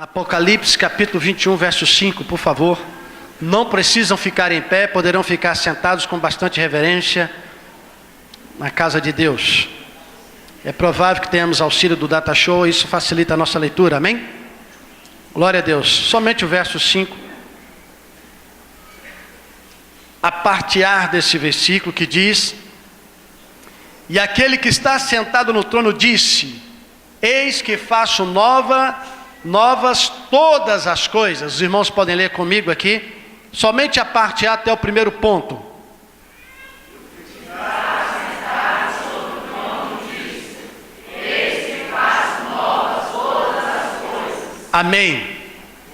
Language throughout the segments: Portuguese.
Apocalipse capítulo 21, verso 5, por favor. Não precisam ficar em pé, poderão ficar sentados com bastante reverência na casa de Deus. É provável que tenhamos auxílio do Data Show, isso facilita a nossa leitura, amém? Glória a Deus. Somente o verso 5. A partear desse versículo que diz: e aquele que está sentado no trono disse: eis que faço novas todas as coisas. Os irmãos podem ler comigo aqui, somente a parte A até o primeiro ponto. Amém.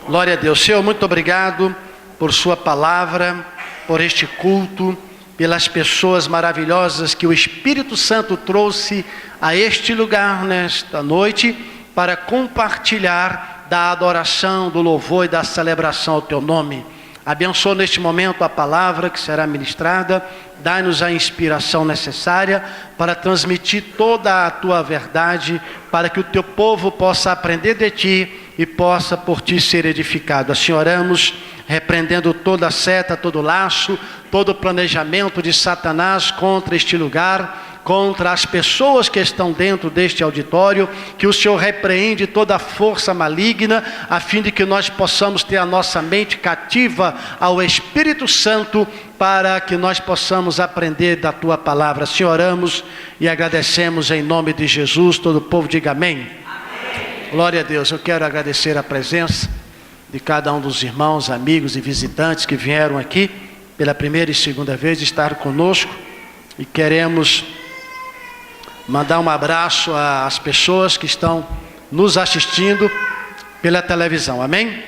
Glória a Deus. Senhor, muito obrigado por sua palavra, por este culto, pelas pessoas maravilhosas que o Espírito Santo trouxe a este lugar nesta noite para compartilhar da adoração, do louvor e da celebração ao teu nome. Abençoa neste momento a palavra que será ministrada, dai-nos a inspiração necessária para transmitir toda a tua verdade, para que o teu povo possa aprender de ti e possa por ti ser edificado. Assim oramos, repreendendo toda seta, todo laço, todo planejamento de Satanás contra este lugar, contra as pessoas que estão dentro deste auditório, que o Senhor repreende toda a força maligna, a fim de que nós possamos ter a nossa mente cativa ao Espírito Santo, para que nós possamos aprender da tua palavra. Assim oramos e agradecemos em nome de Jesus. Todo o povo diga amém. Amém. Glória a Deus. Eu quero agradecer a presença de cada um dos irmãos, amigos e visitantes que vieram aqui pela primeira e segunda vez estar conosco, e queremos mandar um abraço às pessoas que estão nos assistindo pela televisão, amém?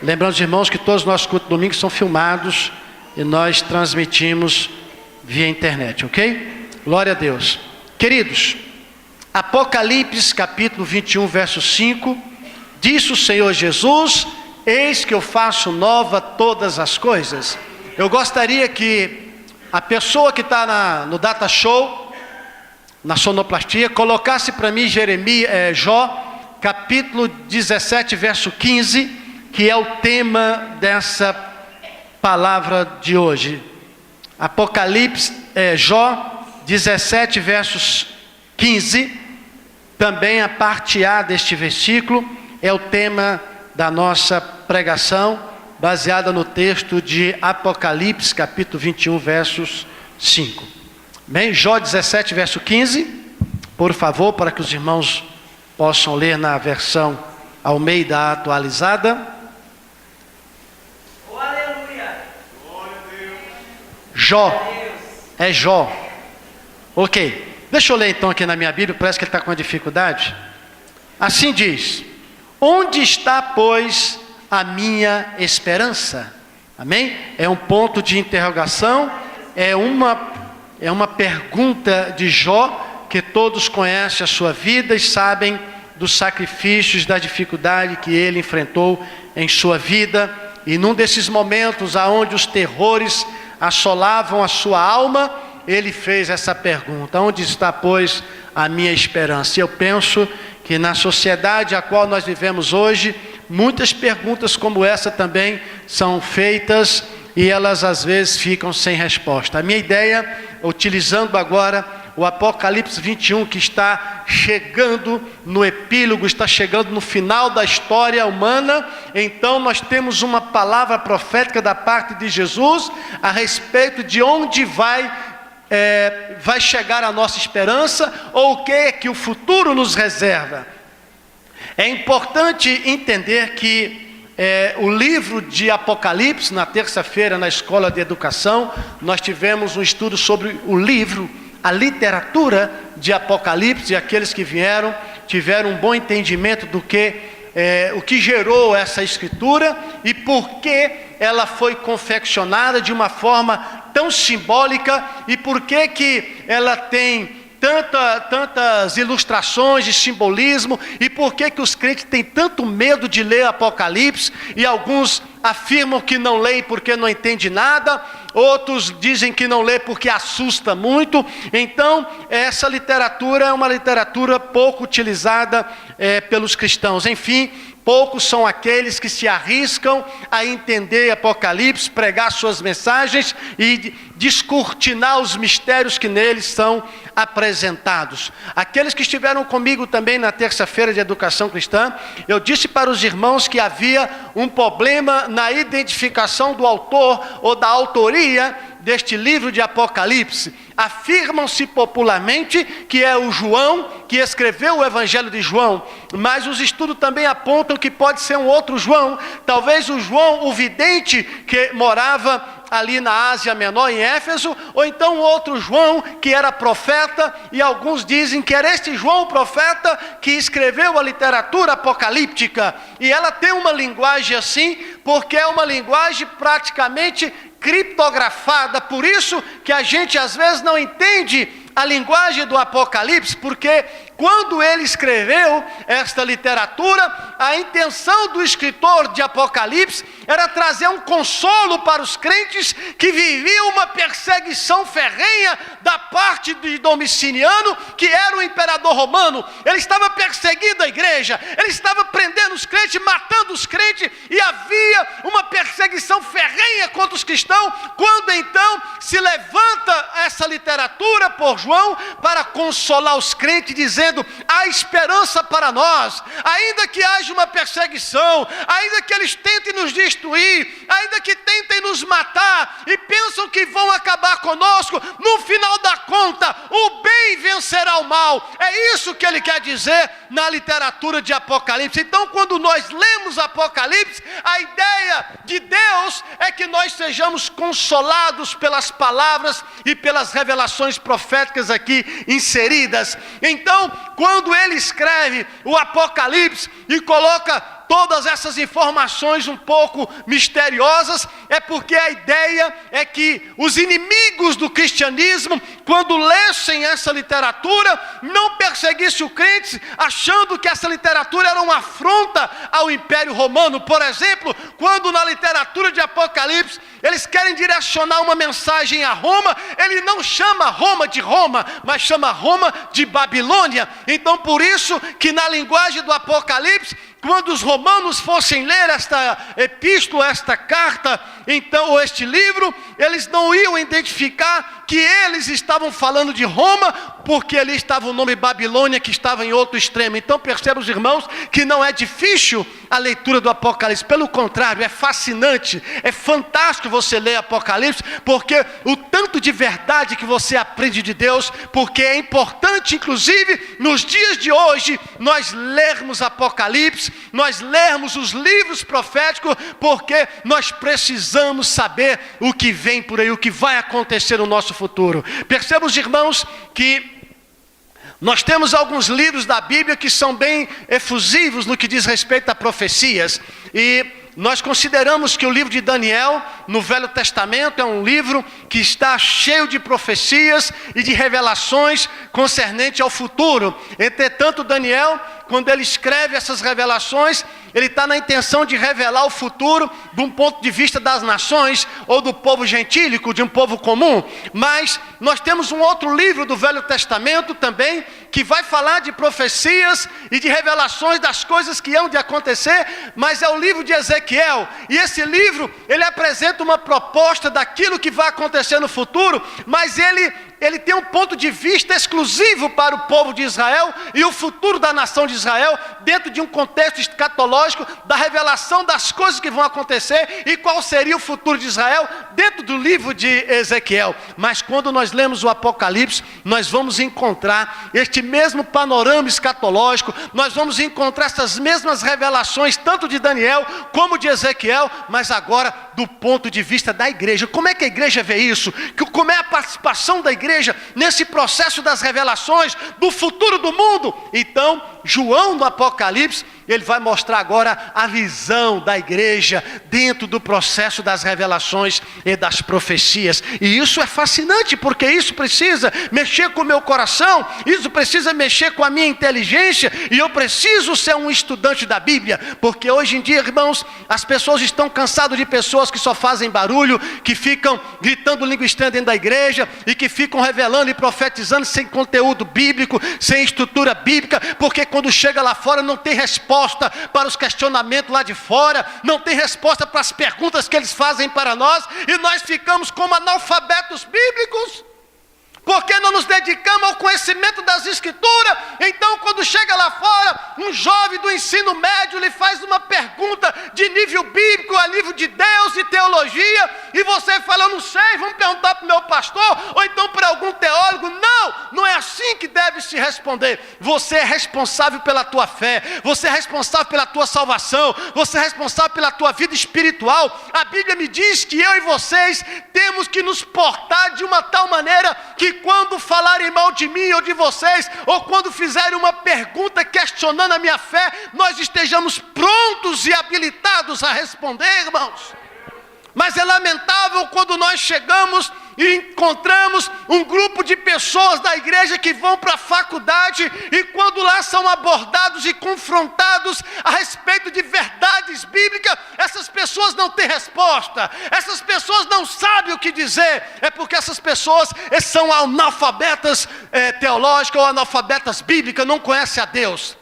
Lembrando os irmãos que todos os nossos cultos domingos são filmados e nós transmitimos via internet, ok? Glória a Deus. Queridos, Apocalipse capítulo 21, verso 5, disse o Senhor Jesus: eis que eu faço nova todas as coisas. Eu gostaria que a pessoa que está no Data Show, na sonoplastia, colocasse para mim Jó, capítulo 17, verso 15, que é o tema dessa palavra de hoje. Apocalipse, Jó 17, versos 15, também a parte A deste versículo, é o tema da nossa pregação, baseada no texto de Apocalipse, capítulo 21, versos 5. Bem, Jó 17, verso 15, por favor, para que os irmãos possam ler na versão Almeida atualizada. Oh, aleluia! Jó, é Jó. Ok, deixa eu ler então aqui na minha Bíblia, parece que ele está com uma dificuldade. Assim diz: onde está, pois, a minha esperança? Amém? É um ponto de interrogação, é uma pergunta de Jó, que todos conhecem a sua vida e sabem dos sacrifícios, da dificuldade que ele enfrentou em sua vida. E num desses momentos aonde os terrores assolavam a sua alma, ele fez essa pergunta: onde está, pois, a minha esperança? E eu penso que na sociedade a qual nós vivemos hoje, muitas perguntas como essa também são feitas e elas às vezes ficam sem resposta. A minha ideia, utilizando agora o Apocalipse 21, que está chegando no epílogo, está chegando no final da história humana, então nós temos uma palavra profética da parte de Jesus a respeito de onde vai chegar a nossa esperança, ou o que é que o futuro nos reserva. É importante entender que o livro de Apocalipse, na terça-feira na escola de educação, nós tivemos um estudo sobre o livro, a literatura de Apocalipse, e aqueles que vieram tiveram um bom entendimento do que o que gerou essa escritura e por que ela foi confeccionada de uma forma tão simbólica, e por que ela tem tantas ilustrações de simbolismo, e por que os crentes têm tanto medo de ler Apocalipse, e alguns afirmam que não leem porque não entendem nada, outros dizem que não lê porque assusta muito. Então essa literatura é uma literatura pouco utilizada pelos cristãos. Enfim, poucos são aqueles que se arriscam a entender Apocalipse, pregar suas mensagens e descortinar os mistérios que neles são apresentados. Aqueles que estiveram comigo também na terça-feira de Educação Cristã, eu disse para os irmãos que havia um problema na identificação do autor ou da autoria deste livro de Apocalipse. Afirmam-se popularmente que é o João que escreveu o Evangelho de João, mas os estudos também apontam que pode ser um outro João, talvez o João, o vidente que morava ali na Ásia Menor, em Éfeso, ou então outro João que era profeta, e alguns dizem que era este João, o profeta, que escreveu a literatura apocalíptica, e ela tem uma linguagem assim, porque é uma linguagem praticamente criptografada, por isso que a gente às vezes não entende a linguagem do Apocalipse, porque quando ele escreveu esta literatura, a intenção do escritor de Apocalipse era trazer um consolo para os crentes que viviam uma perseguição ferrenha da parte de Domiciano, que era o imperador romano. Ele estava perseguindo a igreja, ele estava prendendo os crentes, matando os crentes, e havia uma perseguição ferrenha contra os cristãos, quando então se levanta essa literatura por João para consolar os crentes, dizendo: há esperança para nós, ainda que haja uma perseguição, ainda que eles tentem nos destruir, ainda que tentem nos matar e pensam que vão acabar conosco, no final da conta o bem vencerá o mal. É isso que ele quer dizer na literatura de Apocalipse. Então, quando nós lemos Apocalipse, a ideia de Deus é que nós sejamos consolados pelas palavras e pelas revelações proféticas aqui inseridas. Então, quando ele escreve o Apocalipse e coloca todas essas informações um pouco misteriosas, é porque a ideia é que os inimigos do cristianismo, quando lessem essa literatura, não perseguissem os crentes, achando que essa literatura era uma afronta ao Império Romano. Por exemplo, quando na literatura de Apocalipse eles querem direcionar uma mensagem a Roma, ele não chama Roma de Roma, mas chama Roma de Babilônia. Então, por isso que na linguagem do Apocalipse, quando os romanos fossem ler esta epístola, esta carta, então, ou este livro, eles não iam identificar que eles estavam falando de Roma, porque ali estava o nome Babilônia, que estava em outro extremo. Então, percebam os irmãos que não é difícil a leitura do Apocalipse, pelo contrário, é fascinante, é fantástico você ler Apocalipse, porque o tanto de verdade que você aprende de Deus, porque é importante, inclusive, nos dias de hoje, nós lermos Apocalipse, nós lermos os livros proféticos, porque nós precisamos saber o que vem por aí, o que vai acontecer no nosso futuro. Percebam os irmãos que nós temos alguns livros da Bíblia que são bem efusivos no que diz respeito a profecias, e nós consideramos que o livro de Daniel, no Velho Testamento, é um livro que está cheio de profecias e de revelações concernentes ao futuro. Entretanto, Daniel, quando ele escreve essas revelações, ele está na intenção de revelar o futuro de um ponto de vista das nações, ou do povo gentílico, de um povo comum. Mas nós temos um outro livro do Velho Testamento também, que vai falar de profecias e de revelações das coisas que hão de acontecer, mas é o livro de Ezequiel. E esse livro, ele apresenta uma proposta daquilo que vai acontecer no futuro, mas ele tem um ponto de vista exclusivo para o povo de Israel e o futuro da nação de Israel, dentro de um contexto escatológico da revelação das coisas que vão acontecer e qual seria o futuro de Israel dentro do livro de Ezequiel. Mas quando nós lemos o Apocalipse, nós vamos encontrar este mesmo panorama escatológico, nós vamos encontrar essas mesmas revelações, tanto de Daniel como de Ezequiel, mas agora do ponto de vista da igreja. Como é que a igreja vê isso? Como é a participação da igreja nesse processo das revelações do futuro do mundo? Então, João no Apocalipse, ele vai mostrar agora a visão da igreja dentro do processo das revelações e das profecias. E isso é fascinante, porque isso precisa mexer com o meu coração, isso precisa mexer com a minha inteligência, e eu preciso ser um estudante da Bíblia, porque hoje em dia, irmãos, as pessoas estão cansadas de pessoas que só fazem barulho, que ficam gritando língua estranha dentro da igreja, e que ficam revelando e profetizando sem conteúdo bíblico, sem estrutura bíblica, porque quando chega lá fora não tem resposta resposta para os questionamentos lá de fora, não tem resposta para as perguntas que eles fazem para nós, e nós ficamos como analfabetos bíblicos, porque não nos dedicamos ao conhecimento das Escrituras. Então, quando chega lá fora, um jovem do ensino médio lhe faz uma pergunta de nível bíblico, a nível de Deus e teologia, e você fala, eu não sei, vamos perguntar para o meu pastor, ou então para algum teólogo. Não é assim que deve se responder. Você é responsável pela tua fé, você é responsável pela tua salvação, você é responsável pela tua vida espiritual. A Bíblia me diz que eu e vocês temos que nos portar de uma tal maneira que quando falarem mal de mim ou de vocês, ou quando fizerem uma pergunta questionando a minha fé, nós estejamos prontos e habilitados a responder, irmãos. Mas é lamentável quando nós chegamos e encontramos um grupo de pessoas da igreja que vão para a faculdade, e quando lá são abordados e confrontados a respeito de verdades bíblicas, essas pessoas não têm resposta, essas pessoas não sabem o que dizer. É porque essas pessoas são analfabetas teológicas ou analfabetas bíblicas, não conhecem a Deus.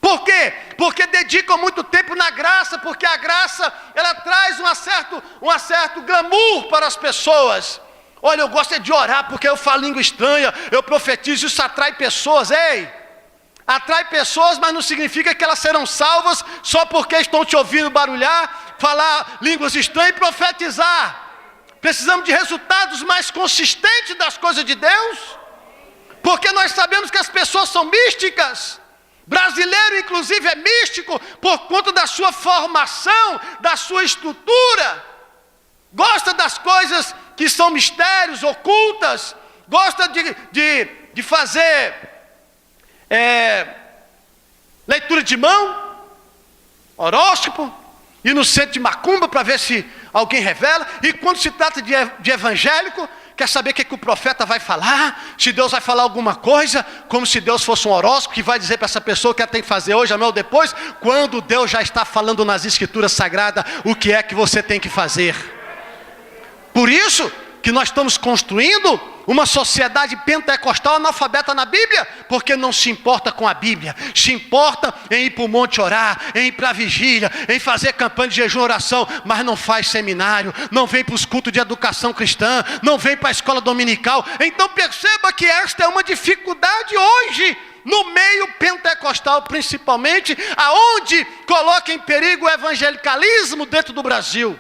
Por quê? Porque dedicam muito tempo na graça, porque a graça ela traz um certo glamour para as pessoas. Olha, eu gosto de orar porque eu falo língua estranha, eu profetizo, isso atrai pessoas. Ei, atrai pessoas, mas não significa que elas serão salvas só porque estão te ouvindo barulhar, falar línguas estranhas e profetizar. Precisamos de resultados mais consistentes das coisas de Deus, porque nós sabemos que as pessoas são místicas. Brasileiro, inclusive, é místico por conta da sua formação, da sua estrutura. Gosta das coisas que são mistérios, ocultas. Gosta de fazer leitura de mão, horóscopo, ir no centro de macumba para ver se alguém revela. E quando se trata de evangélico, quer saber o que o profeta vai falar, se Deus vai falar alguma coisa, como se Deus fosse um horóscopo que vai dizer para essa pessoa o que ela tem que fazer hoje, amanhã ou depois, quando Deus já está falando nas Escrituras Sagradas o que é que você tem que fazer. Por isso que nós estamos construindo uma sociedade pentecostal analfabeta na Bíblia, porque não se importa com a Bíblia, se importa em ir para o monte orar, em ir para a vigília, em fazer campanha de jejum e oração, mas não faz seminário, não vem para os cultos de educação cristã, não vem para a escola dominical. Então perceba que esta é uma dificuldade hoje, no meio pentecostal principalmente, aonde coloca em perigo o evangelicalismo dentro do Brasil.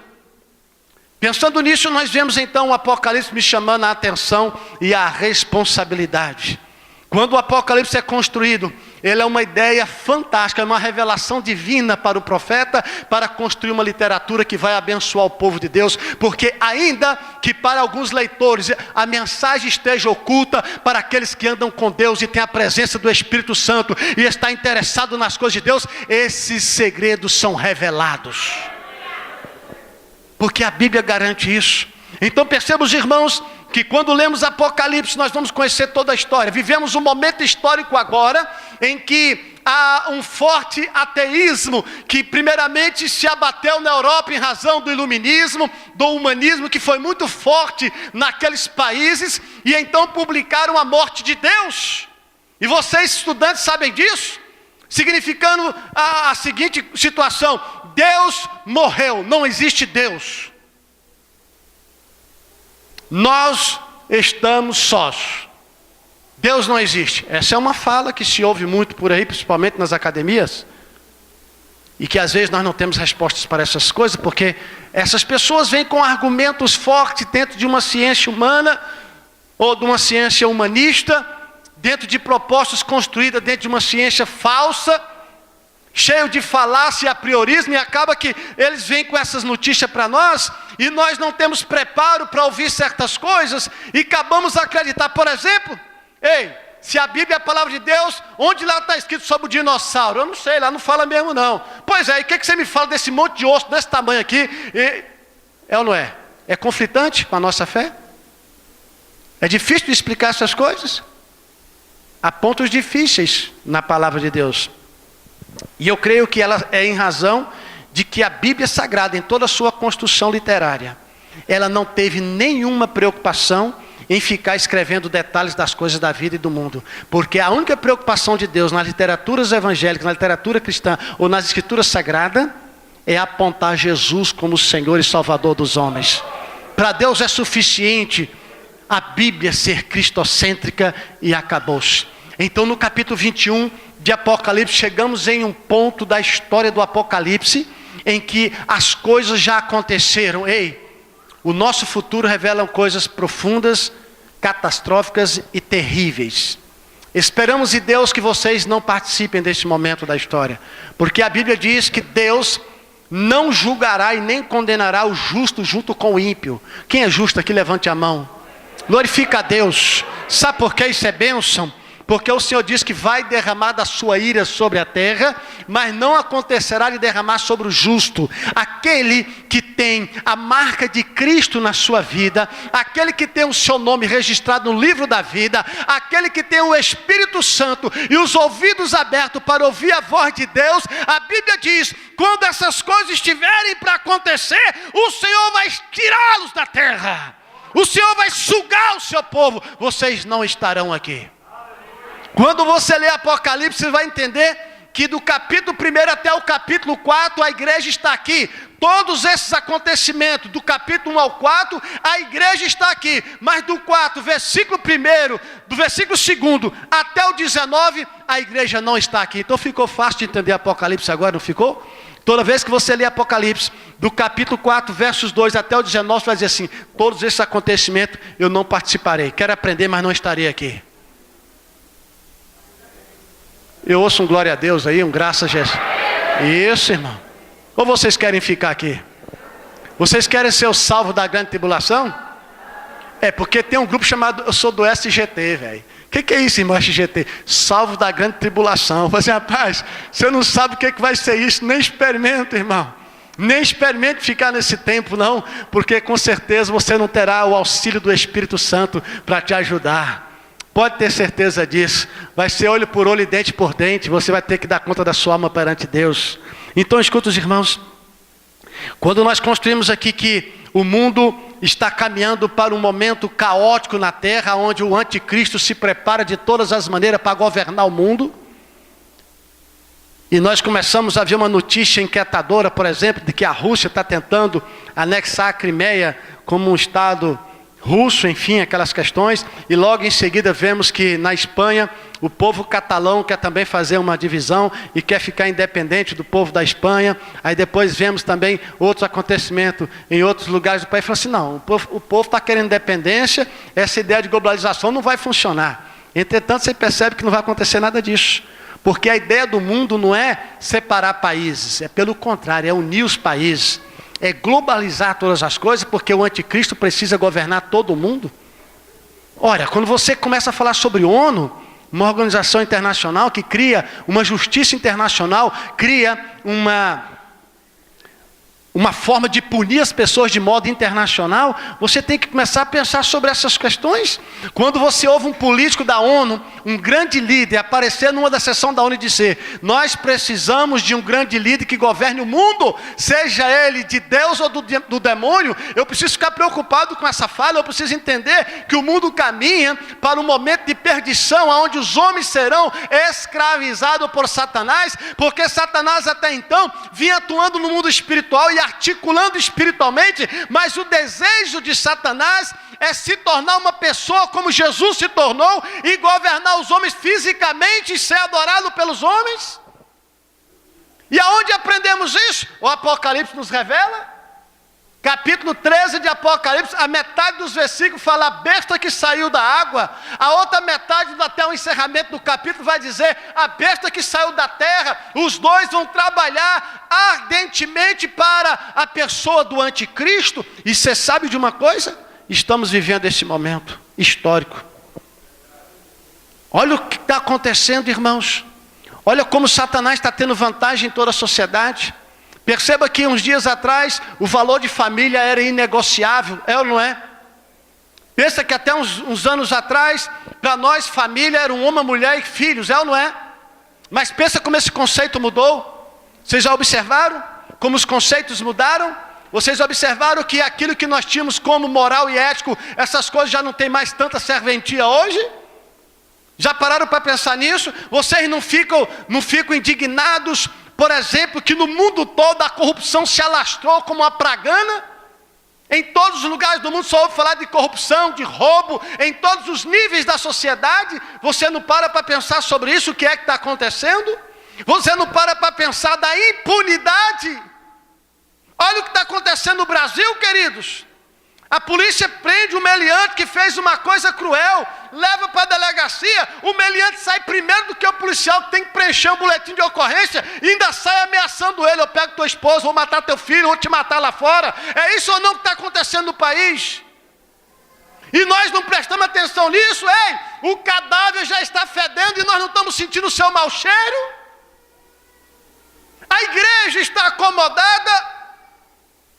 Pensando nisso, nós vemos então o Apocalipse me chamando a atenção e a responsabilidade. Quando o Apocalipse é construído, ele é uma ideia fantástica, é uma revelação divina para o profeta, para construir uma literatura que vai abençoar o povo de Deus, porque ainda que para alguns leitores a mensagem esteja oculta, para aqueles que andam com Deus e têm a presença do Espírito Santo e está interessado nas coisas de Deus, esses segredos são revelados. Porque a Bíblia garante isso. Então percebam, irmãos, que quando lemos Apocalipse nós vamos conhecer toda a história. Vivemos um momento histórico agora em que há um forte ateísmo que primeiramente se abateu na Europa em razão do iluminismo, do humanismo, que foi muito forte naqueles países, e então publicaram a morte de Deus. E vocês estudantes sabem disso, significando a seguinte situação: Deus morreu, não existe Deus. Nós estamos sós. Deus não existe. Essa é uma fala que se ouve muito por aí, principalmente nas academias, e que às vezes nós não temos respostas para essas coisas, porque essas pessoas vêm com argumentos fortes dentro de uma ciência humana, ou de uma ciência humanista, dentro de propostas construídas dentro de uma ciência falsa, cheio de falácia e apriorismo, e acaba que eles vêm com essas notícias para nós, e nós não temos preparo para ouvir certas coisas, e acabamos a acreditar. Por exemplo, se a Bíblia é a palavra de Deus, onde lá está escrito sobre o dinossauro? Eu não sei, lá não fala mesmo não. Pois é, e o que você me fala desse monte de osso desse tamanho aqui? É ou não é? É conflitante com a nossa fé? É difícil de explicar essas coisas? Há pontos difíceis na palavra de Deus. E eu creio que ela é em razão de que a Bíblia Sagrada, em toda a sua construção literária, ela não teve nenhuma preocupação em ficar escrevendo detalhes das coisas da vida e do mundo. Porque a única preocupação de Deus nas literaturas evangélicas, na literatura cristã ou nas escrituras sagradas, é apontar Jesus como o Senhor e Salvador dos homens. Para Deus é suficiente a Bíblia ser cristocêntrica e acabou-se. Então no capítulo 21 de Apocalipse, chegamos em um ponto da história do Apocalipse, em que as coisas já aconteceram. O nosso futuro revela coisas profundas, catastróficas e terríveis. Esperamos em Deus que vocês não participem desse momento da história, porque a Bíblia diz que Deus não julgará e nem condenará o justo junto com o ímpio. Quem é justo aqui, levante a mão. Glorifica a Deus. Sabe por que isso é bênção? Porque o Senhor diz que vai derramar da sua ira sobre a terra, mas não acontecerá de derramar sobre o justo. Aquele que tem a marca de Cristo na sua vida, aquele que tem o seu nome registrado no livro da vida, aquele que tem o Espírito Santo e os ouvidos abertos para ouvir a voz de Deus, a Bíblia diz, quando essas coisas estiverem para acontecer, o Senhor vai tirá-los da terra. O Senhor vai sugar o seu povo. Vocês não estarão aqui. Quando você lê Apocalipse, você vai entender que do capítulo 1 até o capítulo 4, a igreja está aqui. Todos esses acontecimentos, do capítulo 1 ao 4, a igreja está aqui. Mas do 4, versículo 1, do versículo 2 até o 19, a igreja não está aqui. Então ficou fácil de entender Apocalipse agora, não ficou? Toda vez que você lê Apocalipse, do capítulo 4, versos 2 até o 19, você vai dizer assim, todos esses acontecimentos eu não participarei. Quero aprender, mas não estarei aqui. Eu ouço um glória a Deus aí, um graças a Jesus. Isso, irmão. Ou vocês querem ficar aqui? Vocês querem ser o salvo da grande tribulação? É, porque tem um grupo chamado, eu sou do SGT, velho. O que é isso, irmão, SGT? Salvo da grande tribulação. Eu falei assim, rapaz, você não sabe o que vai ser isso, nem experimenta, irmão. Nem experimente ficar nesse tempo, não. Porque com certeza você não terá o auxílio do Espírito Santo para te ajudar. Pode ter certeza disso. Vai ser olho por olho e dente por dente. Você vai ter que dar conta da sua alma perante Deus. Então escuta os irmãos. Quando nós construímos aqui que o mundo está caminhando para um momento caótico na terra, onde o anticristo se prepara de todas as maneiras para governar o mundo. E nós começamos a ver uma notícia inquietadora, por exemplo, de que a Rússia está tentando anexar a Crimeia como um estado russo, enfim, aquelas questões, e logo em seguida vemos que na Espanha o povo catalão quer também fazer uma divisão e quer ficar independente do povo da Espanha. Aí depois vemos também outros acontecimentos em outros lugares do país, falando assim, não, o povo está querendo independência, essa ideia de globalização não vai funcionar. Entretanto, você percebe que não vai acontecer nada disso, porque a ideia do mundo não é separar países, é pelo contrário, é unir os países. É globalizar todas as coisas, porque o anticristo precisa governar todo o mundo. Olha, quando você começa a falar sobre ONU, uma organização internacional que cria uma justiça internacional, cria uma forma de punir as pessoas de modo internacional, você tem que começar a pensar sobre essas questões. Quando você ouve um político da ONU, um grande líder, aparecer numa da sessão da ONU e dizer, nós precisamos de um grande líder que governe o mundo, seja ele de Deus ou do demônio, eu preciso ficar preocupado com essa fala, eu preciso entender que o mundo caminha para um momento de perdição, onde os homens serão escravizados por Satanás, porque Satanás até então vinha atuando no mundo espiritual e articulando espiritualmente, mas o desejo de Satanás é se tornar uma pessoa como Jesus se tornou e governar os homens fisicamente e ser adorado pelos homens. E aonde aprendemos isso? O Apocalipse nos revela. Capítulo 13 de Apocalipse, a metade dos versículos fala a besta que saiu da água, a outra metade, até o encerramento do capítulo, vai dizer a besta que saiu da terra. Os dois vão trabalhar ardentemente para a pessoa do anticristo. E você sabe de uma coisa? Estamos vivendo esse momento histórico. Olha o que está acontecendo, irmãos. Olha como Satanás está tendo vantagem em toda a sociedade. Perceba que uns dias atrás o valor de família era inegociável, é ou não é? Pensa que até uns anos atrás, para nós família era um homem, mulher e filhos, é ou não é? Mas pensa como esse conceito mudou. Vocês já observaram como os conceitos mudaram? Vocês observaram que aquilo que nós tínhamos como moral e ético, essas coisas já não tem mais tanta serventia hoje? Já pararam para pensar nisso? Vocês não ficam indignados, por exemplo, que no mundo todo a corrupção se alastrou como uma pragana? Em todos os lugares do mundo só ouve falar de corrupção, de roubo, em todos os níveis da sociedade. Você não para pensar sobre isso, o que é que está acontecendo? Você não para pensar da impunidade? Olha o que está acontecendo no Brasil, queridos. A polícia prende o meliante que fez uma coisa cruel, leva para a delegacia, o meliante sai primeiro do que o policial que tem que preencher um boletim de ocorrência e ainda sai ameaçando ele: eu pego tua esposa, vou matar teu filho, vou te matar lá fora. É isso ou não que está acontecendo no país? E nós não prestamos atenção nisso. Ei, o cadáver já está fedendo e nós não estamos sentindo o seu mau cheiro? A igreja está acomodada.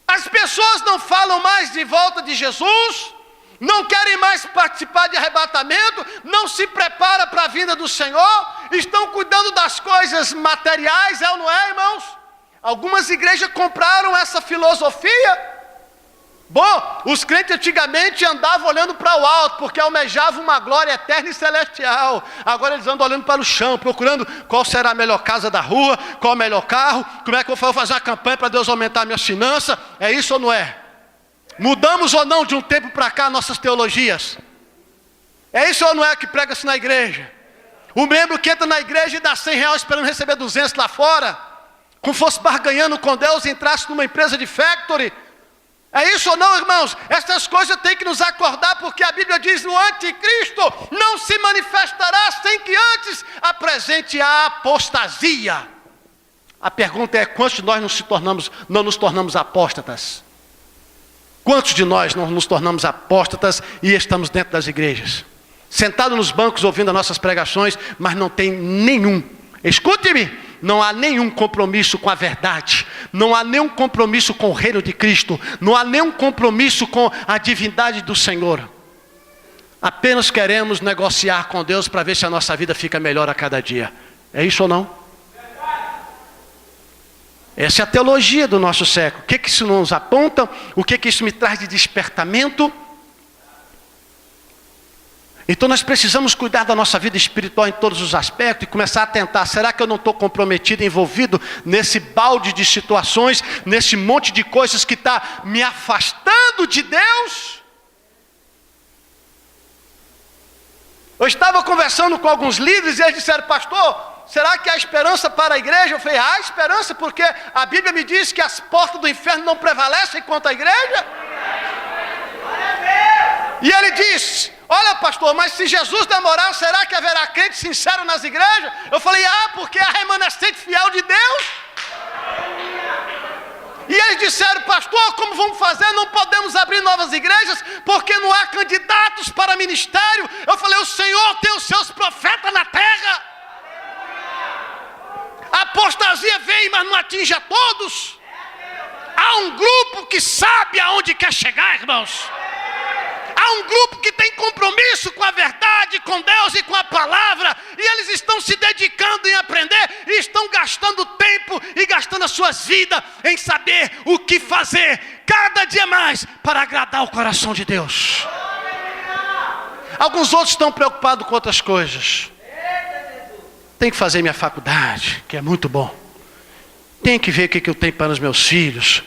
As pessoas não falam mais de volta de Jesus, não querem mais participar de arrebatamento, não se preparam para a vinda do Senhor, estão cuidando das coisas materiais, é ou não é, irmãos? Algumas igrejas compraram essa filosofia. Bom, os crentes antigamente andavam olhando para o alto, porque almejavam uma glória eterna e celestial. Agora eles andam olhando para o chão, procurando qual será a melhor casa da rua, qual o melhor carro, como é que eu vou fazer uma campanha para Deus aumentar a minha finança. É isso ou não é? Mudamos ou não de um tempo para cá nossas teologias? É isso ou não é que prega-se na igreja? O membro que entra na igreja e dá R$100 esperando receber 200 lá fora, como fosse barganhando com Deus e entrasse numa empresa de factory. É isso ou não, irmãos? Essas coisas têm que nos acordar, porque a Bíblia diz: o anticristo não se manifestará sem que antes apresente a apostasia. A pergunta é: quantos de nós não nos tornamos apóstatas? Quantos de nós não nos tornamos apóstatas e estamos dentro das igrejas, sentados nos bancos ouvindo as nossas pregações, mas não tem nenhum, escute-me, não há nenhum compromisso com a verdade, não há nenhum compromisso com o reino de Cristo, não há nenhum compromisso com a divindade do Senhor. Apenas queremos negociar com Deus para ver se a nossa vida fica melhor a cada dia. É isso ou não? Essa é a teologia do nosso século. O que isso nos aponta? O que isso me traz de despertamento? Então nós precisamos cuidar da nossa vida espiritual em todos os aspectos e começar a tentar: será que eu não estou comprometido, envolvido nesse balde de situações, nesse monte de coisas que está me afastando de Deus? Eu estava conversando com alguns líderes e eles disseram: pastor, será que há esperança para a igreja? Eu falei: há esperança, porque a Bíblia me diz que as portas do inferno não prevalecem contra a igreja. E ele disse: olha, pastor, mas se Jesus demorar, será que haverá crente sincero nas igrejas? Eu falei: porque é a remanescente fiel de Deus. E eles disseram: pastor, como vamos fazer? Não podemos abrir novas igrejas, porque não há candidatos para ministério. Eu falei: o Senhor tem os seus profetas na terra. A apostasia vem, mas não atinge a todos. Há um grupo que sabe aonde quer chegar, irmãos. Há um grupo que tem compromisso com a verdade, com Deus e com a palavra, e eles estão se dedicando em aprender, e estão gastando tempo e gastando as suas vidas em saber o que fazer cada dia mais para agradar o coração de Deus. Alguns outros estão preocupados com outras coisas. Tenho que fazer minha faculdade, que é muito bom. Tenho que ver o que eu tenho para os meus filhos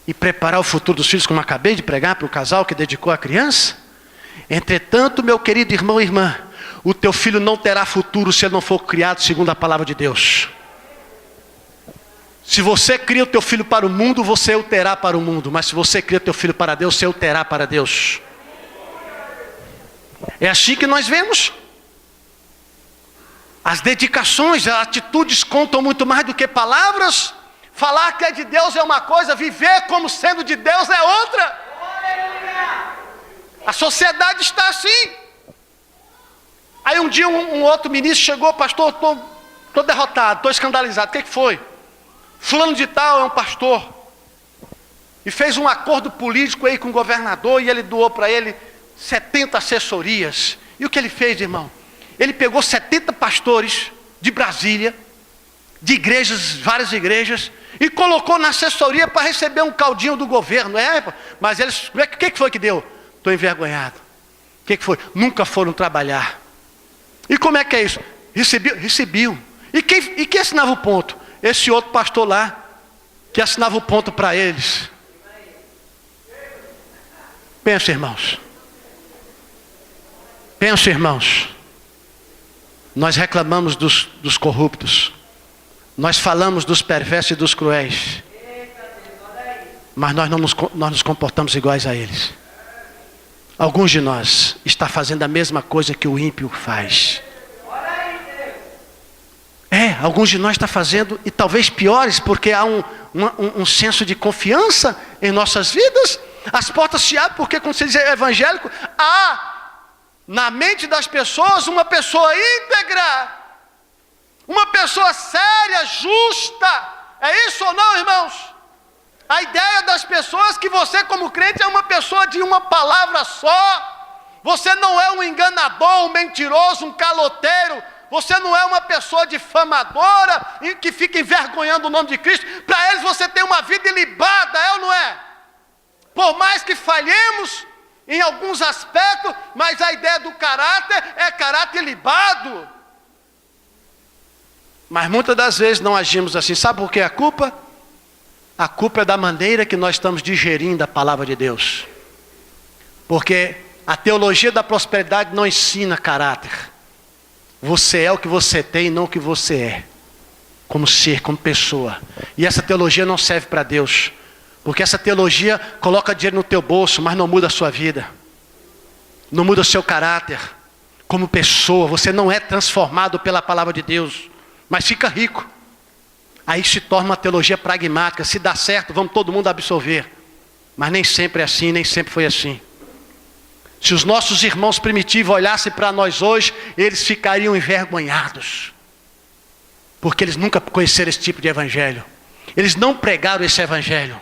e preparar o futuro dos filhos, como acabei de pregar para o casal que dedicou a criança. Entretanto, meu querido irmão e irmã, o teu filho não terá futuro se ele não for criado segundo a palavra de Deus. Se você cria o teu filho para o mundo, você o terá para o mundo. Mas se você cria o teu filho para Deus, você o terá para Deus. É assim que nós vemos. As dedicações, as atitudes contam muito mais do que palavras. Falar que é de Deus é uma coisa, viver como sendo de Deus é outra. A sociedade está assim. Aí um dia um outro ministro chegou: pastor, estou derrotado, estou escandalizado. O que foi? Fulano de tal é um pastor e fez um acordo político aí com o governador, e ele doou para ele 70 assessorias. E o que ele fez, irmão? Ele pegou 70 pastores de Brasília, de igrejas, várias igrejas, E colocou na assessoria para receber um caldinho do governo. Mas eles, o que foi que deu? Estou envergonhado. O que foi? Nunca foram trabalhar. E como é que é isso? Recebiam. E quem assinava o ponto? Esse outro pastor lá, que assinava o ponto para eles. Pensa, irmãos. Pensa, irmãos. Nós reclamamos dos corruptos. Nós falamos dos perversos e dos cruéis. Mas nós nós nos comportamos iguais a eles. Alguns de nós está fazendo a mesma coisa que o ímpio faz. Alguns de nós está fazendo, e talvez piores, porque há um senso de confiança em nossas vidas. As portas se abrem, porque quando você diz evangélico, há na mente das pessoas uma pessoa íntegra, uma pessoa séria, justa. É isso ou não, irmãos? A ideia das pessoas é que você, como crente, é uma pessoa de uma palavra só. Você não é um enganador, um mentiroso, um caloteiro. Você não é uma pessoa difamadora e que fica envergonhando o nome de Cristo. Para eles você tem uma vida ilibada, é ou não é? Por mais que falhemos em alguns aspectos, mas a ideia do caráter é caráter ilibado. Mas muitas das vezes não agimos assim. Sabe por que a culpa? A culpa é da maneira que nós estamos digerindo a palavra de Deus. Porque a teologia da prosperidade não ensina caráter. Você é o que você tem, não o que você é. Como ser, como pessoa. E essa teologia não serve para Deus. Porque essa teologia coloca dinheiro no teu bolso, mas não muda a sua vida. Não muda o seu caráter. Como pessoa, você não é transformado pela palavra de Deus. Mas fica rico. Aí se torna uma teologia pragmática. Se dá certo, vamos todo mundo absorver. Mas nem sempre é assim, nem sempre foi assim. Se os nossos irmãos primitivos olhassem para nós hoje, eles ficariam envergonhados. Porque eles nunca conheceram esse tipo de evangelho. Eles não pregaram esse evangelho.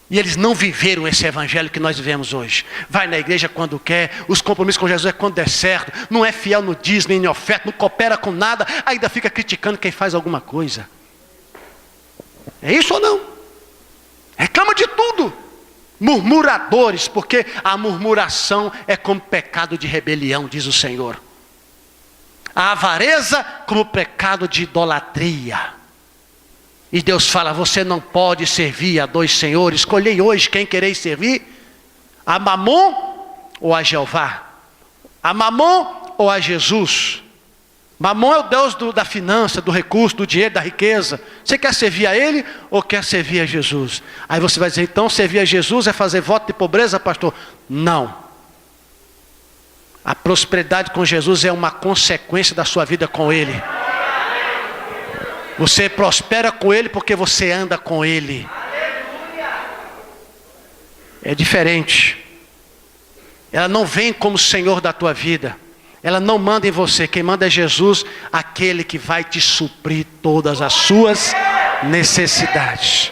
E eles não viveram esse evangelho que nós vivemos hoje. Vai na igreja quando quer, os compromissos com Jesus é quando der certo, não é fiel no dízimo, nem em oferta, não coopera com nada, ainda fica criticando quem faz alguma coisa. É isso ou não? Reclama de tudo. Murmuradores, porque a murmuração é como pecado de rebelião, diz o Senhor. A avareza como pecado de idolatria. E Deus fala, você não pode servir a dois senhores. Escolhei hoje quem quereis servir. A Mamon ou a Jeová? A Mamon ou a Jesus? Mamon é o Deus da finança, do recurso, do dinheiro, da riqueza. Você quer servir a Ele ou quer servir a Jesus? Aí você vai dizer, então servir a Jesus é fazer voto de pobreza, pastor? Não. A prosperidade com Jesus é uma consequência da sua vida com Ele. Você prospera com Ele porque você anda com Ele. É diferente. Ela não vem como Senhor da tua vida. Ela não manda em você. Quem manda é Jesus, aquele que vai te suprir todas as suas necessidades.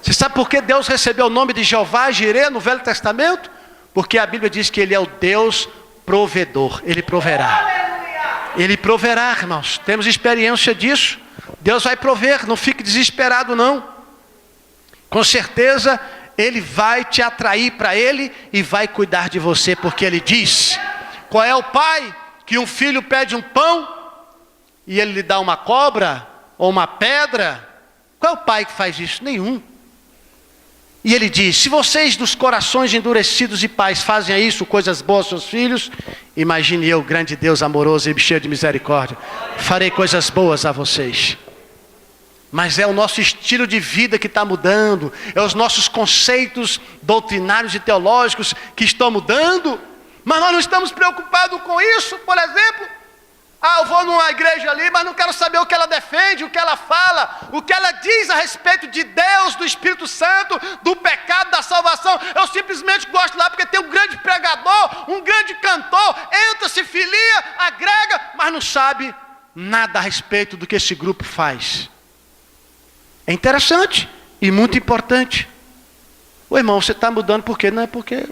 Você sabe por que Deus recebeu o nome de Jeová Jireh no Velho Testamento? Porque a Bíblia diz que Ele é o Deus provedor. Ele proverá. Ele proverá, irmãos. Temos experiência disso. Deus vai prover, não fique desesperado não. Com certeza Ele vai te atrair para Ele e vai cuidar de você, porque Ele diz: qual é o pai que um filho pede um pão e ele lhe dá uma cobra ou uma pedra? Qual é o pai que faz isso? Nenhum. E Ele diz: se vocês dos corações endurecidos e pais fazem isso, coisas boas aos seus filhos, imagine eu, grande Deus amoroso e cheio de misericórdia, farei coisas boas a vocês. Mas é o nosso estilo de vida que está mudando, é os nossos conceitos doutrinários e teológicos que estão mudando, mas nós não estamos preocupados com isso. Por exemplo, eu vou numa igreja ali, mas não quero saber o que ela defende, o que ela fala, o que ela diz a respeito de Deus, do Espírito Santo, do pecado, da salvação. Eu simplesmente gosto lá porque tem um grande pregador, um grande cantor, entra, se filia, agrega, mas não sabe nada a respeito do que esse grupo faz. É interessante e muito importante. Ô irmão, você está mudando por quê? Não é porque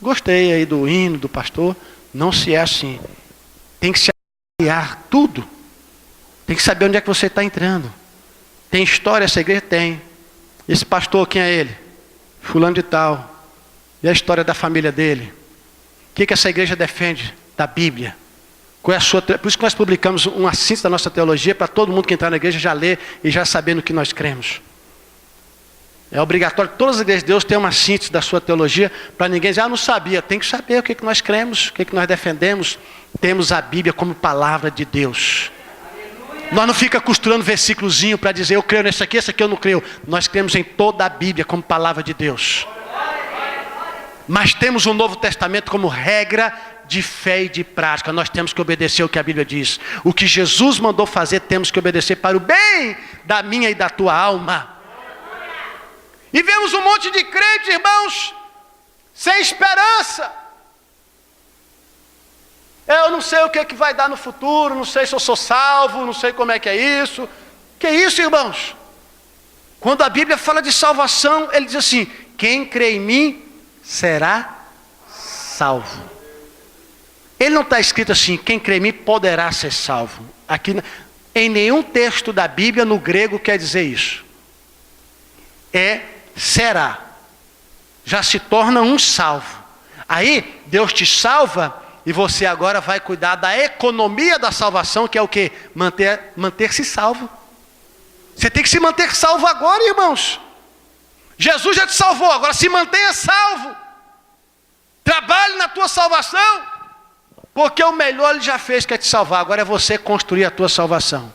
gostei aí do hino, do pastor. Não se é assim. Tem que se avaliar tudo. Tem que saber onde é que você está entrando. Tem história essa igreja? Tem. Esse pastor, quem é ele? Fulano de tal. E a história da família dele? O que essa igreja defende da Bíblia? Qual é a sua... Por isso que nós publicamos uma síntese da nossa teologia para todo mundo que entrar na igreja já ler e já saber no que nós cremos. É obrigatório que todas as igrejas de Deus tenham uma síntese da sua teologia para ninguém dizer, não sabia. Tem que saber o que nós cremos, o que nós defendemos. Temos a Bíblia como palavra de Deus. Nós não fica costurando versículozinho para dizer, eu creio nesse aqui eu não creio. Nós cremos em toda a Bíblia como palavra de Deus. Mas temos o Novo Testamento como regra de fé e de prática. Nós temos que obedecer o que a Bíblia diz. O que Jesus mandou fazer, temos que obedecer para o bem da minha e da tua alma. E vemos um monte de crentes, irmãos, sem esperança. Eu não sei o que vai dar no futuro, não sei se eu sou salvo, não sei como é que é isso. Que é isso, irmãos? Quando a Bíblia fala de salvação, ele diz assim, quem crê em mim será salvo. Ele não está escrito assim, quem crê em mim poderá ser salvo. Aqui, em nenhum texto da Bíblia, no grego, quer dizer isso. Será. Já se torna um salvo. Aí, Deus te salva e você agora vai cuidar da economia da salvação, que é o quê? Manter-se salvo. Você tem que se manter salvo agora, irmãos. Jesus já te salvou, agora se mantenha salvo. Trabalhe na tua salvação. Porque o melhor ele já fez, que é te salvar. Agora é você construir a tua salvação.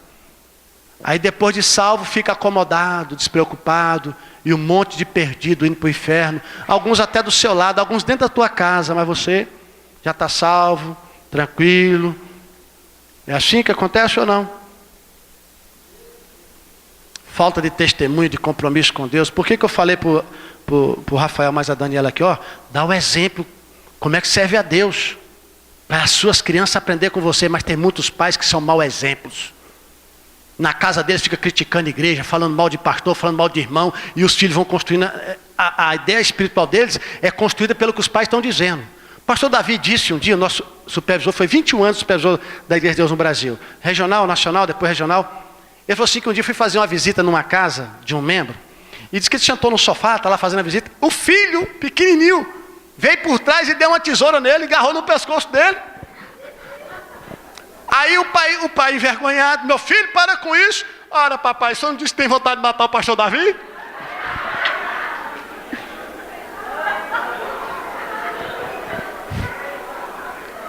Aí depois de salvo, fica acomodado, despreocupado, e um monte de perdido indo para o inferno. Alguns até do seu lado, alguns dentro da tua casa, mas você já está salvo, tranquilo. É assim que acontece ou não? Falta de testemunho, de compromisso com Deus. Por que eu falei para o Rafael, mais a Daniela aqui, dá o exemplo, como é que serve a Deus. Para as suas crianças aprender com você, mas tem muitos pais que são mau exemplos. Na casa deles fica criticando a igreja, falando mal de pastor, falando mal de irmão, e os filhos vão construindo. A ideia espiritual deles é construída pelo que os pais estão dizendo. O pastor Davi disse um dia, o nosso supervisor, foi 21 anos supervisor da Igreja de Deus no Brasil. Regional, nacional, depois regional. Ele falou assim que um dia fui fazer uma visita numa casa de um membro, e disse que ele sentou no sofá, está lá fazendo a visita, o filho, pequenininho, veio por trás e deu uma tesoura nele, agarrou no pescoço dele. Aí o pai envergonhado, meu filho, para com isso. Ora, papai, você não disse que tem vontade de matar o pastor Davi?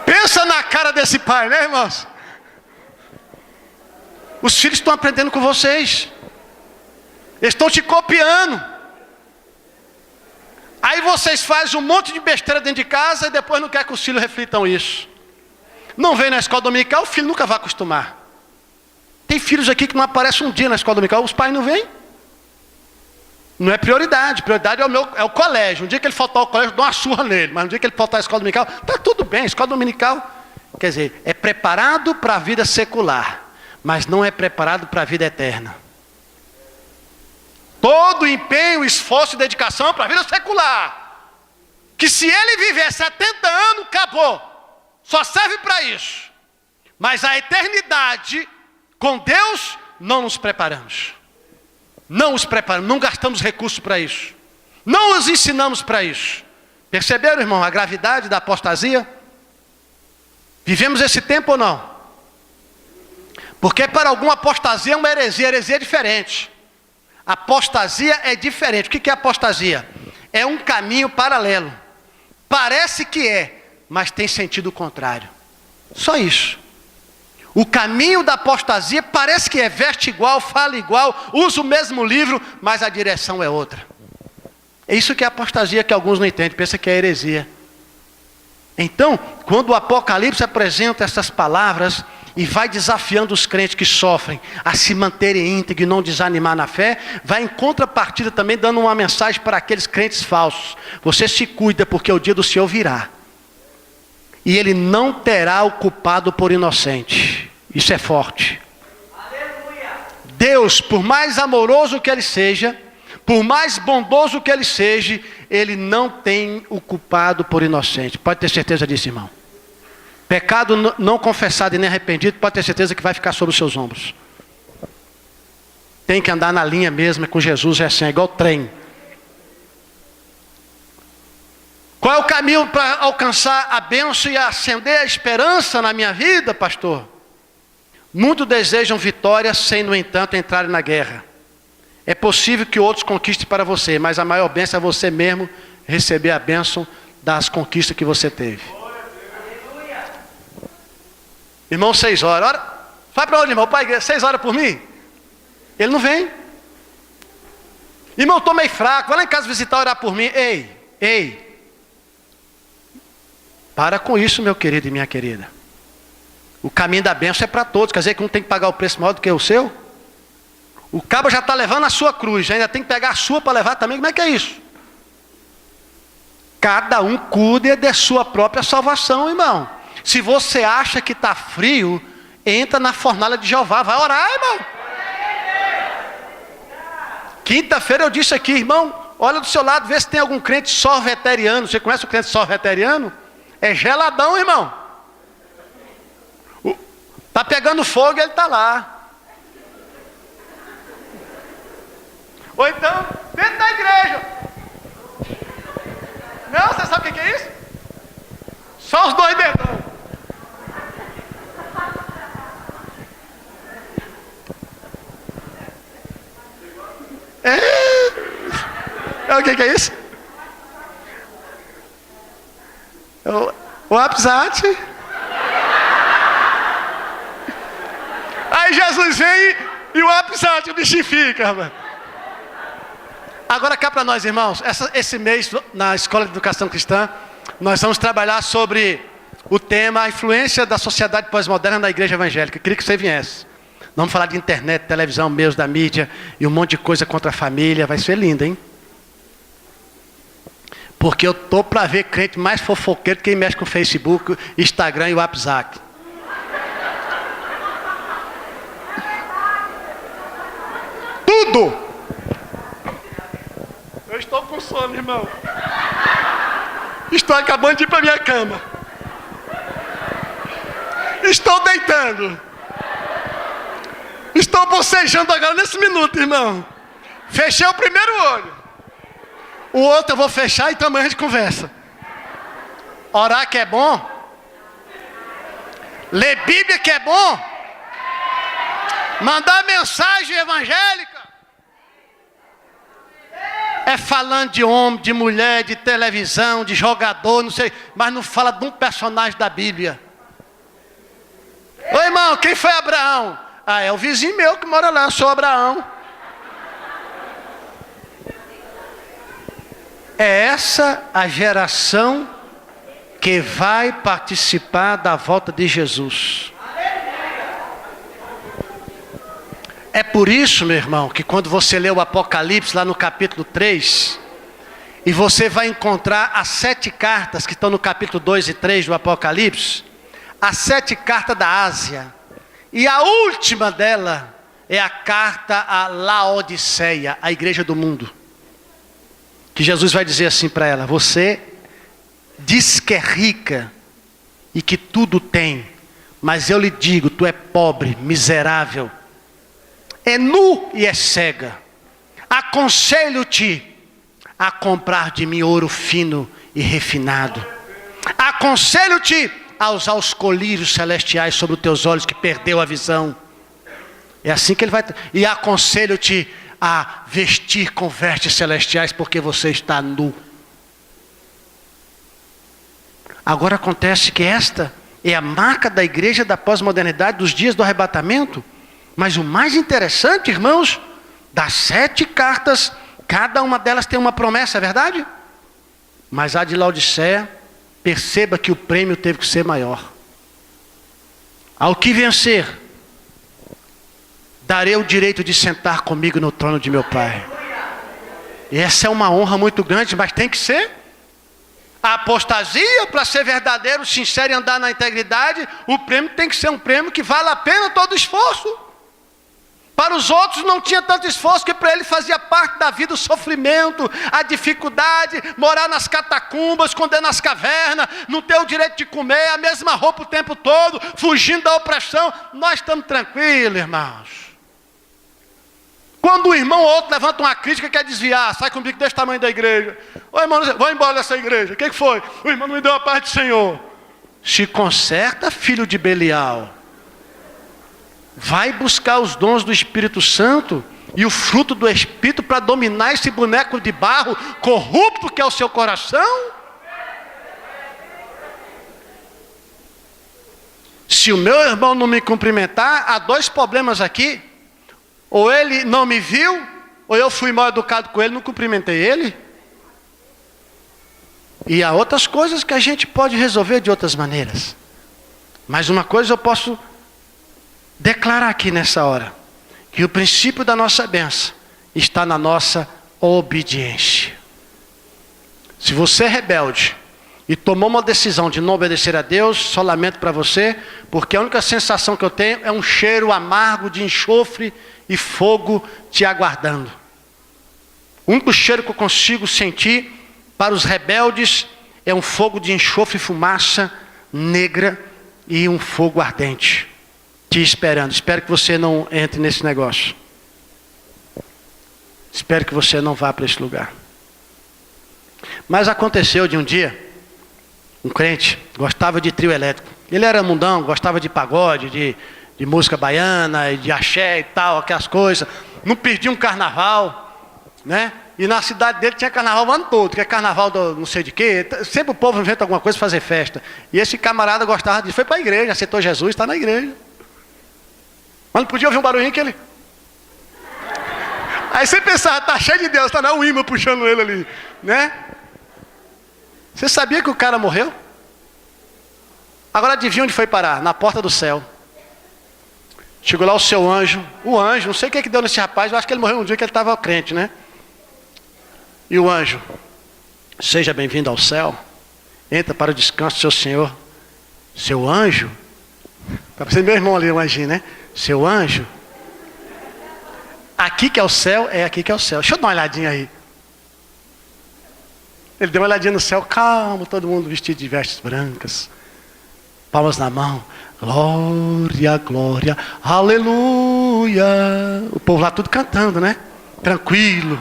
Pensa na cara desse pai, né, irmãos? Os filhos estão aprendendo com vocês. Eles estão te copiando. Aí vocês fazem um monte de besteira dentro de casa e depois não quer que os filhos reflitam isso. Não vem na escola dominical, o filho nunca vai acostumar. Tem filhos aqui que não aparecem um dia na escola dominical, os pais não vêm. Não é prioridade, prioridade é o colégio. Um dia que ele faltar ao colégio, eu dou uma surra nele. Mas um dia que ele faltar à escola dominical, está tudo bem. Escola dominical, quer dizer, é preparado para a vida secular, mas não é preparado para a vida eterna. Todo empenho, esforço e dedicação para a vida secular. Que se ele viver 70 anos, acabou. Só serve para isso. Mas a eternidade, com Deus, não nos preparamos. Não os preparamos, não gastamos recursos para isso. Não os ensinamos para isso. Perceberam, irmão, a gravidade da apostasia? Vivemos esse tempo ou não? Porque para alguma apostasia é uma heresia. Heresia é diferente. Apostasia é diferente. O que é apostasia? É um caminho paralelo. Parece que é, mas tem sentido contrário. Só isso. O caminho da apostasia parece que é, veste igual, fala igual, usa o mesmo livro, mas a direção é outra. É isso que é apostasia, que alguns não entendem, pensam que é heresia. Então, quando o Apocalipse apresenta essas palavras e vai desafiando os crentes que sofrem a se manterem íntegros e não desanimar na fé, vai em contrapartida também dando uma mensagem para aqueles crentes falsos. Você se cuida porque o dia do Senhor virá. E ele não terá o culpado por inocente. Isso é forte. Aleluia. Deus, por mais amoroso que ele seja, por mais bondoso que ele seja, ele não tem o culpado por inocente. Pode ter certeza disso, irmão. Pecado não confessado e nem arrependido, pode ter certeza que vai ficar sobre os seus ombros. tem que andar na linha mesmo com Jesus, é assim, é igual trem. Qual é o caminho para alcançar a bênção e acender a esperança na minha vida, pastor? Muitos desejam vitória sem, no entanto, entrarem na guerra. É possível que outros conquistem para você, mas a maior bênção é você mesmo receber a bênção das conquistas que você teve. Irmão, 6 horas. Vai para onde, irmão? Pai, 6 horas por mim? Ele não vem. Irmão, estou meio fraco. Vai lá em casa visitar, orar por mim. Ei. Para com isso, meu querido e minha querida. O caminho da bênção é para todos. Quer dizer que um tem que pagar o preço maior do que o seu? O cabo já está levando a sua cruz, ainda tem que pegar a sua para levar também. Como é que é isso? Cada um cuida de sua própria salvação, irmão. Se você acha que está frio, entra na fornalha de Jeová. Vai orar, irmão. Quinta-feira eu disse aqui, irmão, olha do seu lado, vê se tem algum crente sorveteriano. Você conhece o crente sorveteriano? É geladão, irmão. Está pegando fogo e ele está lá. Ou então, dentro da igreja. Não, você sabe o que é isso? Só os 2 dedão. O que é isso? O WhatsApp. Aí Jesus vem e o WhatsApp, o bichinho fica, rapaz. Agora cá para nós, irmãos, esse mês na Escola de Educação Cristã, nós vamos trabalhar sobre o tema a influência da sociedade pós-moderna na igreja evangélica. Eu queria que você viesse. Vamos falar de internet, televisão, meios da mídia e um monte de coisa contra a família. Vai ser lindo, hein? Porque eu tô para ver crente mais fofoqueiro que quem mexe com o Facebook, Instagram e o WhatsApp. Tudo! Eu estou com sono, irmão. Estou acabando de ir para minha cama. Estou deitando. Estou bocejando agora nesse minuto, irmão. Fechei o primeiro olho. O outro eu vou fechar e então amanhã a gente conversa. Orar que é bom. Ler Bíblia que é bom. Mandar mensagem evangélica. É falando de homem, de mulher, de televisão, de jogador, não sei. Mas não fala de um personagem da Bíblia. Ô irmão, quem foi Abraão? Ah, é o vizinho meu que mora lá, eu sou Abraão. É essa a geração que vai participar da volta de Jesus. É por isso, meu irmão, que quando você lê o Apocalipse, lá no capítulo 3, e você vai encontrar as 7 cartas que estão no capítulo 2 e 3 do Apocalipse, as 7 cartas da Ásia, e a última dela é a carta a Laodiceia, a igreja do mundo. Que Jesus vai dizer assim para ela: você diz que é rica e que tudo tem, mas eu lhe digo, tu é pobre, miserável, é nu e é cega. Aconselho-te a comprar de mim ouro fino e refinado. Aconselho-te a usar os colírios celestiais sobre os teus olhos que perdeu a visão. É assim que ele vai. E aconselho-te a vestir com vestes celestiais, porque você está nu. Agora acontece que esta é a marca da igreja da pós-modernidade dos dias do arrebatamento. Mas o mais interessante, irmãos, das 7 cartas, cada uma delas tem uma promessa, é verdade? Mas a de Laodiceia, perceba que o prêmio teve que ser maior. Ao que vencer, darei o direito de sentar comigo no trono de meu Pai. E essa é uma honra muito grande, mas tem que ser. A apostasia, para ser verdadeiro, sincero e andar na integridade, o prêmio tem que ser um prêmio que vale a pena todo o esforço. Para os outros não tinha tanto esforço, que para ele fazia parte da vida o sofrimento, a dificuldade, morar nas catacumbas, esconder nas cavernas, não ter o direito de comer, a mesma roupa o tempo todo, fugindo da opressão. Nós estamos tranquilos, irmãos. Quando um irmão ou outro levanta uma crítica, quer desviar, sai com um bico desse tamanho da igreja. Ô irmão, vou embora dessa igreja. O que foi? O irmão não me deu a paz do Senhor. Se conserta, filho de Belial. Vai buscar os dons do Espírito Santo e o fruto do Espírito para dominar esse boneco de barro corrupto que é o seu coração. Se o meu irmão não me cumprimentar, há dois problemas aqui. Ou ele não me viu, ou eu fui mal educado com ele, não cumprimentei ele. E há outras coisas que a gente pode resolver de outras maneiras. Mas uma coisa eu posso declarar aqui nessa hora: que o princípio da nossa bênção está na nossa obediência. Se você é rebelde e tomou uma decisão de não obedecer a Deus, só lamento para você, porque a única sensação que eu tenho é um cheiro amargo de enxofre e fogo te aguardando. O único cheiro que eu consigo sentir para os rebeldes é um fogo de enxofre e fumaça negra e um fogo ardente te esperando. Espero que você não entre nesse negócio. Espero que você não vá para esse lugar. Mas aconteceu de um dia, um crente gostava de trio elétrico. Ele era mundão, gostava de pagode, de música baiana, e de axé e tal, aquelas coisas. Não perdia um carnaval, né? E na cidade dele tinha carnaval o ano todo, que é carnaval do não sei de quê. Sempre o povo inventa alguma coisa para fazer festa. E esse camarada gostava disso, foi para a igreja, aceitou Jesus, está na igreja. Mas não podia ouvir um barulhinho que ele... Aí você pensava, tá cheio de Deus, tá não, o imã puxando ele ali, né? Você sabia que o cara morreu? Agora adivinha onde foi parar? Na porta do céu. Chegou lá o seu anjo, não sei o que deu nesse rapaz, eu acho que ele morreu um dia que ele estava crente, né? E o anjo: seja bem-vindo ao céu, entra para o descanso do seu Senhor. Seu anjo, para você meu irmão ali, o anjinho, né? Seu anjo, aqui que é o céu, é aqui que é o céu. Deixa eu dar uma olhadinha aí. Ele deu uma olhadinha no céu, calmo, todo mundo vestido de vestes brancas, palmas na mão, glória, glória, aleluia. O povo lá tudo cantando, né? Tranquilo.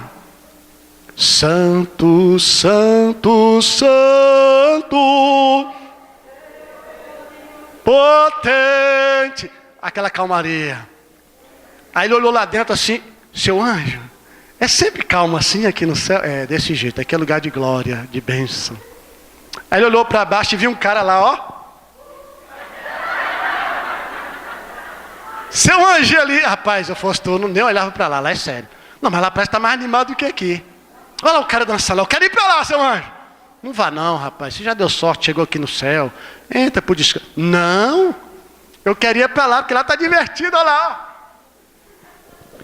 Santo, santo, santo, potente. Aquela calmaria. Aí ele olhou lá dentro assim: seu anjo, é sempre calmo assim aqui no céu? É, desse jeito, aqui é lugar de glória, de bênção. Aí ele olhou para baixo e viu um cara lá, ó. Seu anjo ali, rapaz, eu fosse tu, nem olhava para lá é sério. Não, mas lá parece que está mais animado do que aqui. Olha lá o cara dançando lá, eu quero ir para lá, seu anjo. Não vá não, rapaz, você já deu sorte, chegou aqui no céu. Entra por descanso. Não, eu queria ir para lá, porque lá está divertido, olha lá.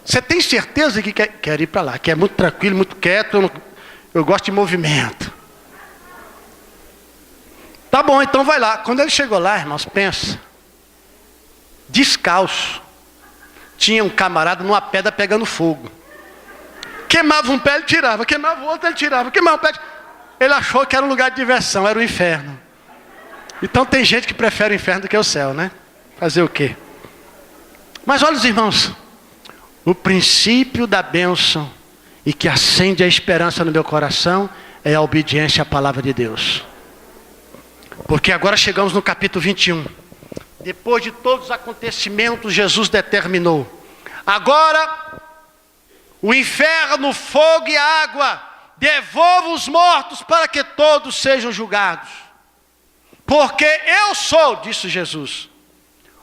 Você tem certeza que quer ir para lá, que é muito tranquilo, muito quieto, eu gosto de movimento. Tá bom, então vai lá. Quando ele chegou lá, irmãos, pensa, descalço, tinha um camarada numa pedra pegando fogo. Queimava um pé, ele tirava, queimava o outro, ele tirava, queimava o pé. Ele achou que era um lugar de diversão, era o inferno. Então tem gente que prefere o inferno do que o céu, né? Fazer o quê? Mas olha os irmãos, o princípio da bênção e que acende a esperança no meu coração é a obediência à palavra de Deus. Porque agora chegamos no capítulo 21. Depois de todos os acontecimentos, Jesus determinou: agora o inferno, fogo e água, devolva os mortos para que todos sejam julgados. Porque eu sou, disse Jesus,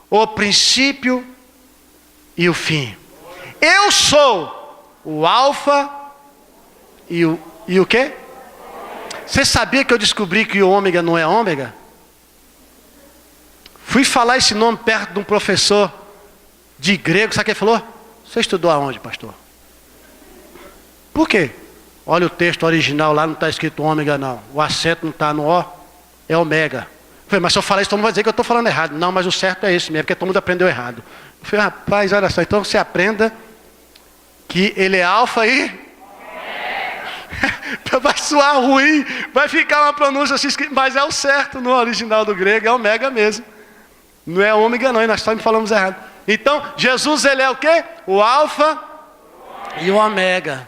o princípio e o fim. Eu sou o alfa e o quê? Você sabia que eu descobri que o ômega não é ômega? Fui falar esse nome perto de um professor de grego, sabe o que ele falou? Você estudou aonde, pastor? Por quê? Olha o texto original, lá não está escrito ômega não. O acento não está no O, é ômega. Eu falei, mas se eu falar isso, todo mundo vai dizer que eu estou falando errado. Não, mas o certo é esse mesmo, porque todo mundo aprendeu errado. Eu falei, rapaz, olha só, então você aprenda que ele é alfa e... vai soar ruim, vai ficar uma pronúncia assim, mas é o certo no original do grego, é ômega mesmo. Não é ômega não, e nós só me falamos errado. Então, Jesus, ele é o quê? O alfa e o ômega.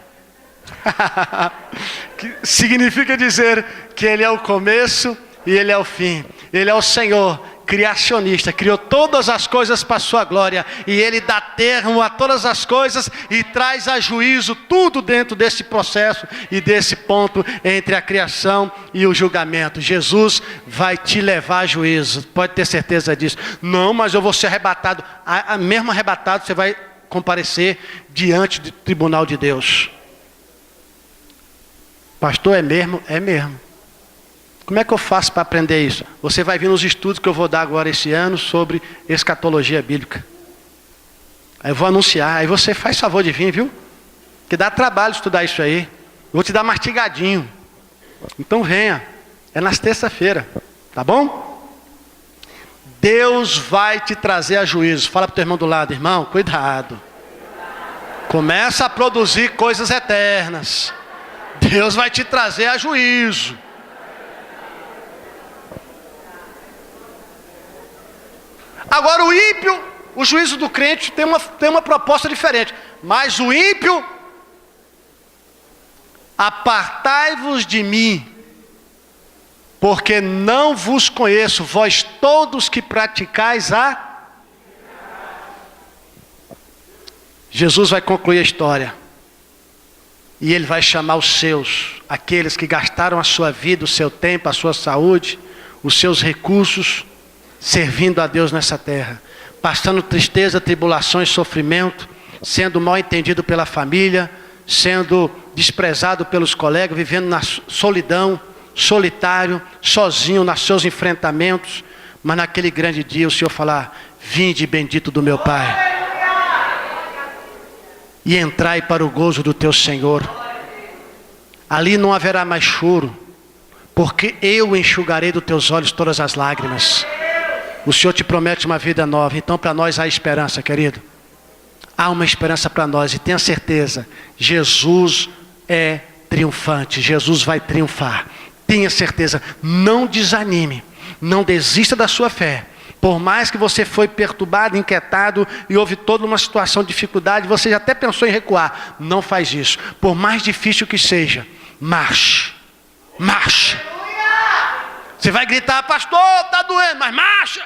Que significa dizer que Ele é o começo e Ele é o fim. Ele é o Senhor criacionista, criou todas as coisas para a sua glória, e Ele dá termo a todas as coisas e traz a juízo tudo dentro desse processo e desse ponto entre a criação e o julgamento. Jesus vai te levar a juízo, pode ter certeza disso. Não, mas eu vou ser arrebatado. Mesmo arrebatado, você vai comparecer diante do tribunal de Deus. Pastor, é mesmo? É mesmo. Como é que eu faço para aprender isso? Você vai vir nos estudos que eu vou dar agora esse ano sobre escatologia bíblica. Aí eu vou anunciar, aí você faz favor de vir, viu? Que dá trabalho estudar isso aí. Vou te dar mastigadinho. Então venha, é nas terça-feira, tá bom? Deus vai te trazer a juízo. Fala para o teu irmão do lado, irmão, cuidado. Começa a produzir coisas eternas. Deus vai te trazer a juízo. Agora o ímpio, o juízo do crente tem uma proposta diferente. Mas o ímpio, apartai-vos de mim, porque não vos conheço, vós todos que praticais a... Jesus vai concluir a história. E Ele vai chamar os seus, aqueles que gastaram a sua vida, o seu tempo, a sua saúde, os seus recursos, servindo a Deus nessa terra, passando tristeza, tribulações, sofrimento, sendo mal entendido pela família, sendo desprezado pelos colegas, vivendo na solidão, solitário, sozinho nos seus enfrentamentos. Mas naquele grande dia o Senhor falar: vinde bendito do meu Pai, e entrai para o gozo do teu Senhor. Ali não haverá mais choro, porque eu enxugarei dos teus olhos todas as lágrimas. O Senhor te promete uma vida nova. Então para nós há esperança, querido. Há uma esperança para nós, e tenha certeza, Jesus é triunfante, Jesus vai triunfar. Tenha certeza, não desanime, não desista da sua fé. Por mais que você foi perturbado, inquietado e houve toda uma situação de dificuldade, você já até pensou em recuar, não faz isso. Por mais difícil que seja, marche, marche. Você vai gritar: pastor, está doendo, mas marcha.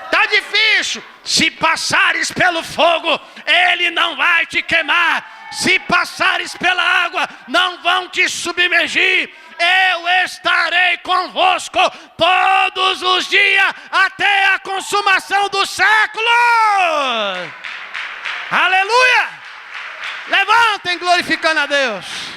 Está difícil. Se passares pelo fogo, ele não vai te queimar. Se passares pela água, não vão te submergir. Eu estarei convosco todos os dias, até a consumação do século. Aleluia! Levantem glorificando a Deus.